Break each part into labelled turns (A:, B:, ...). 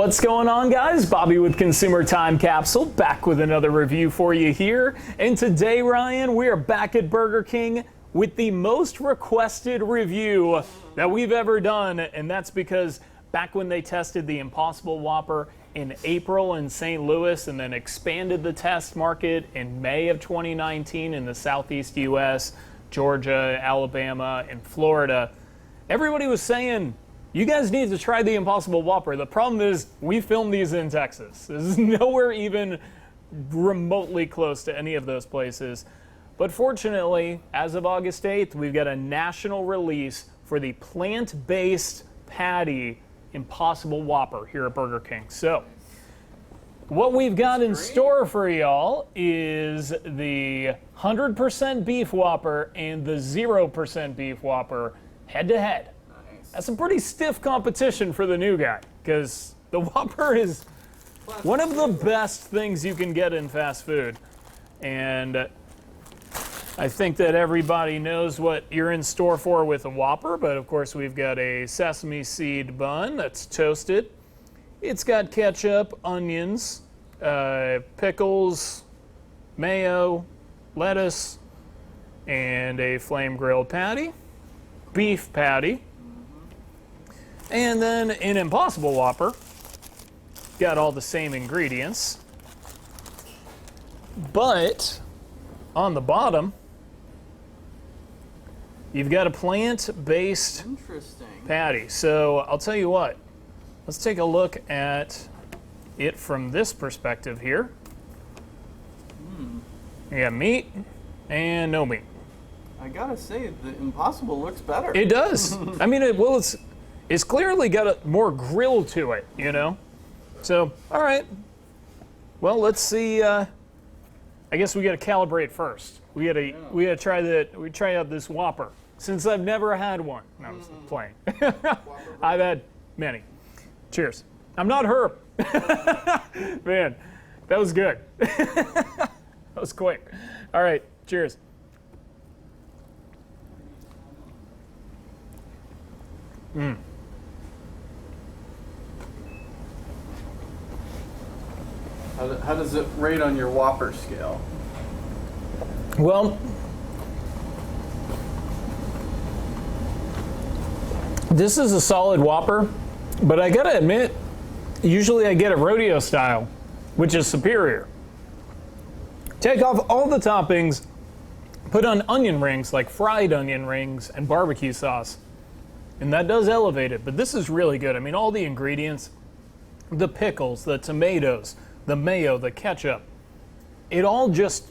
A: What's going on, guys? Bobby with Consumer Time Capsule, back with another review for you here. And today, Ryan, we are back at Burger King with the most requested review that we've ever done. And that's because back when they tested the Impossible Whopper in April in St. Louis and then expanded the test market in May of 2019 in the Southeast US, Georgia, Alabama, and Florida, everybody was saying, you guys need to try the Impossible Whopper. The problem is we filmed these in Texas. This is nowhere even remotely close to any of those places. But fortunately, as of August 8th, we've got a national release for the plant-based patty Impossible Whopper here at Burger King. So what we've got in store for y'all is the 100% beef Whopper and the 0% beef Whopper head-to-head. That's some pretty stiff competition for the new guy, because the Whopper is one of the best things you can get in fast food. And I think that everybody knows what you're in store for with a Whopper, but of course we've got a sesame seed bun that's toasted. It's got ketchup, onions, pickles, mayo, lettuce, and a flame grilled patty, beef patty. And then an Impossible Whopper, got all the same ingredients, but on the bottom, you've got a plant-based patty. So I'll tell you what, let's take a look at it from this perspective here. You got meat and no meat.
B: I gotta say, the Impossible looks better.
A: It does. I mean, it's clearly got a more grill to it, you know? So, all right. Well, let's see. I guess we got to calibrate first. We got to try out this Whopper, since I've never had one. No, I'm just playing. I've had many. Cheers. I'm not Herb. Man, that was good. That was quick. All right, cheers.
B: How does it rate on your Whopper scale?
A: Well, this is a solid Whopper, but I gotta admit, usually I get it rodeo style, which is superior. Take off all the toppings, put on onion rings, like fried onion rings and barbecue sauce, and that does elevate it, but this is really good. I mean, all the ingredients, the pickles, the tomatoes, the mayo, the ketchup, it all just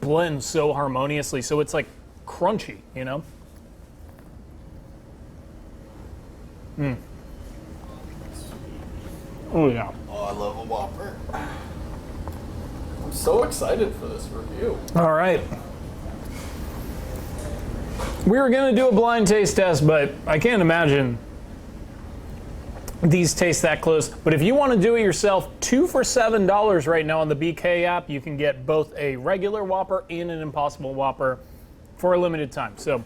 A: blends so harmoniously, so it's like crunchy, you know? Oh yeah.
B: Oh, I love a Whopper. I'm so excited for this review.
A: All right. We were gonna do a blind taste test, but I can't imagine these taste that close. But if you want to do it yourself, 2 for $7 right now on the BK app. You can get both a regular Whopper and an Impossible Whopper for a limited time. So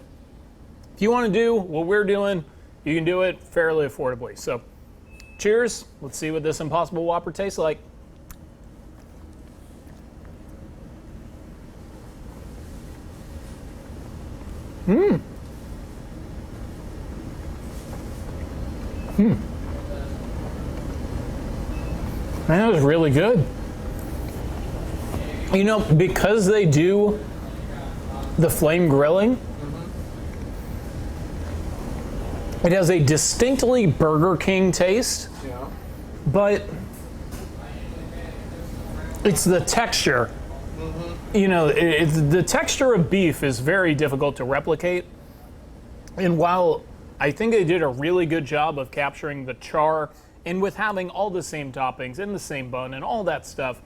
A: if you want to do what we're doing, you can do it fairly affordably. So cheers. Let's see what this Impossible Whopper tastes like. That was really good. You know, because they do the flame grilling, it has a distinctly Burger King taste, but it's the texture. You know, the texture of beef is very difficult to replicate. And while I think they did a really good job of capturing the char and with having all the same toppings and the same bun and all that stuff,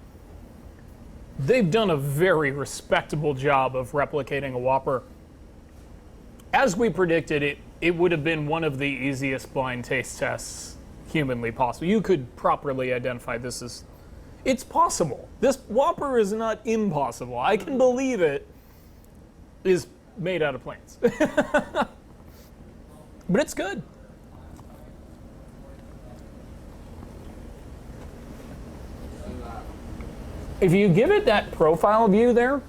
A: they've done a very respectable job of replicating a Whopper. As we predicted, it would have been one of the easiest blind taste tests humanly possible. You could properly identify this as, it's possible. This Whopper is not impossible. I can believe it is made out of plants. But it's good. If you give it that profile view there,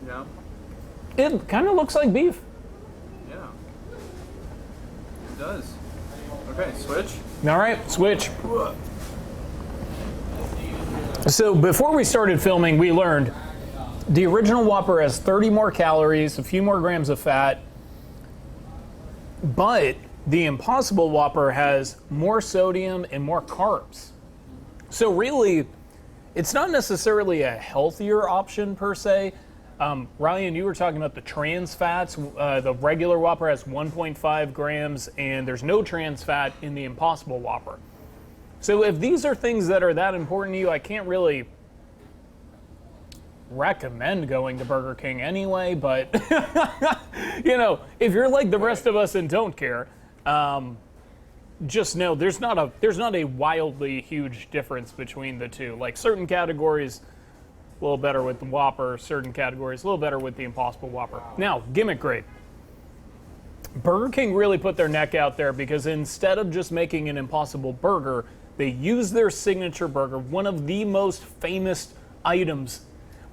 B: Yeah.
A: it kind of looks like beef.
B: Yeah. It does. Okay, switch.
A: All right, switch. So before we started filming, we learned the original Whopper has 30 more calories, a few more grams of fat, but the Impossible Whopper has more sodium and more carbs. So really, it's not necessarily a healthier option per se. Ryan, you were talking about the trans fats. The regular Whopper has 1.5 grams, and there's no trans fat in the Impossible Whopper. So if these are things that are that important to you, I can't really recommend going to Burger King anyway, but you know, if you're like the rest of us and don't care, just know there's not a wildly huge difference between the two. Like certain categories a little better with the Whopper, certain categories a little better with the Impossible Whopper. Now, gimmick grade. Burger King really put their neck out there because instead of just making an Impossible Burger, they used their signature burger, one of the most famous items,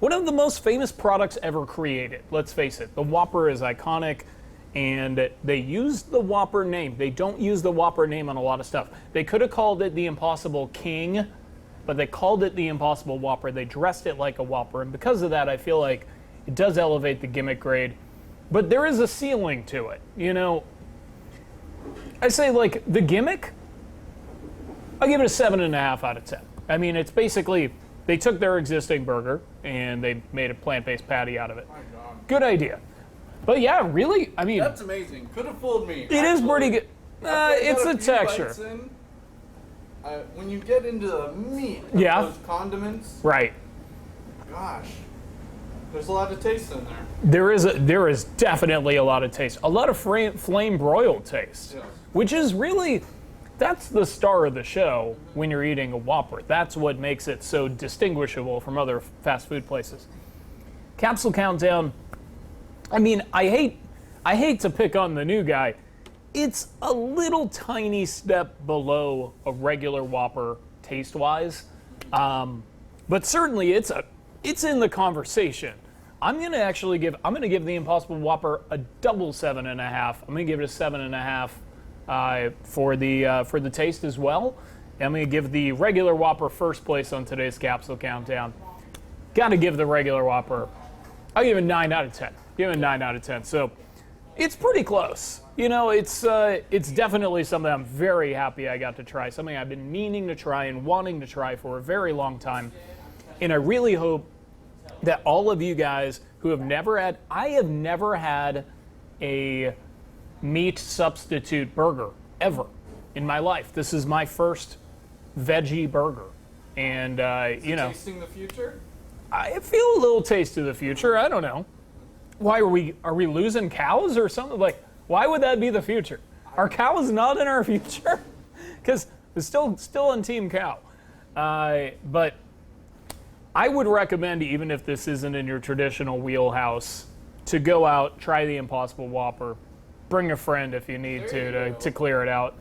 A: one of the most famous products ever created. Let's face it, the Whopper is iconic, and they used the Whopper name. They don't use the Whopper name on a lot of stuff. They could have called it the Impossible King, but they called it the Impossible Whopper. They dressed it like a Whopper, and because of that, I feel like it does elevate the gimmick grade. But there is a ceiling to it, you know. I say, like, the gimmick, I'll give it a 7.5 out of 10. I mean, it's basically, they took their existing burger and they made a plant-based patty out of it.
B: My God.
A: Good idea. But yeah, really, I mean,
B: That's amazing. Could have fooled me.
A: it is pretty good. It's the texture.
B: When you get into the meat of
A: Yeah.
B: those condiments,
A: Right.
B: gosh, there's a lot of taste in there.
A: There is definitely a lot of taste. A lot of flame broiled taste.
B: Yes.
A: Which is really, that's the star of the show when you're eating a Whopper. That's what makes it so distinguishable from other fast food places. Capsule Countdown, I mean, I hate to pick on the new guy. It's a little tiny step below a regular Whopper taste-wise. But certainly it's in the conversation. I'm gonna give the Impossible Whopper a double 7.5. I'm gonna give it a 7.5 for the taste as well. And I'm gonna give the regular Whopper first place on today's Capsule Countdown. Gotta give the regular Whopper, I'll give it a 9 out of 10. Give it a 9 out of 10. So it's pretty close. You know, it's definitely something I'm very happy I got to try. Something I've been meaning to try and wanting to try for a very long time. And I really hope that all of you guys who have never had, I have never had a meat substitute burger ever in my life. This is my first veggie burger. And, you know.
B: Tasting the future?
A: I feel a little taste of the future. I don't know. Why are we losing cows or something? Like, why would that be the future? Are cows not in our future? Because it's still on Team Cow. But I would recommend, even if this isn't in your traditional wheelhouse, to go out, try the Impossible Whopper, bring a friend if you need to clear it out.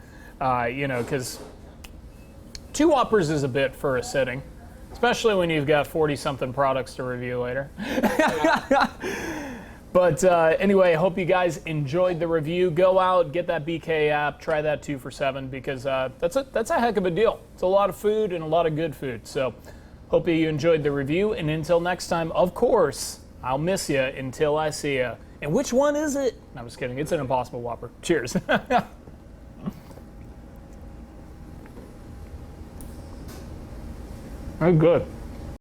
A: You know, because 2 Whoppers is a bit for a sitting, especially when you've got 40-something products to review later. But anyway, I hope you guys enjoyed the review. Go out, get that BK app, try that 2 for $7 because that's a heck of a deal. It's a lot of food and a lot of good food. So hope you enjoyed the review. And until next time, of course, I'll miss you until I see you. And which one is it? No, I'm just kidding. It's an Impossible Whopper. Cheers. Oh, good.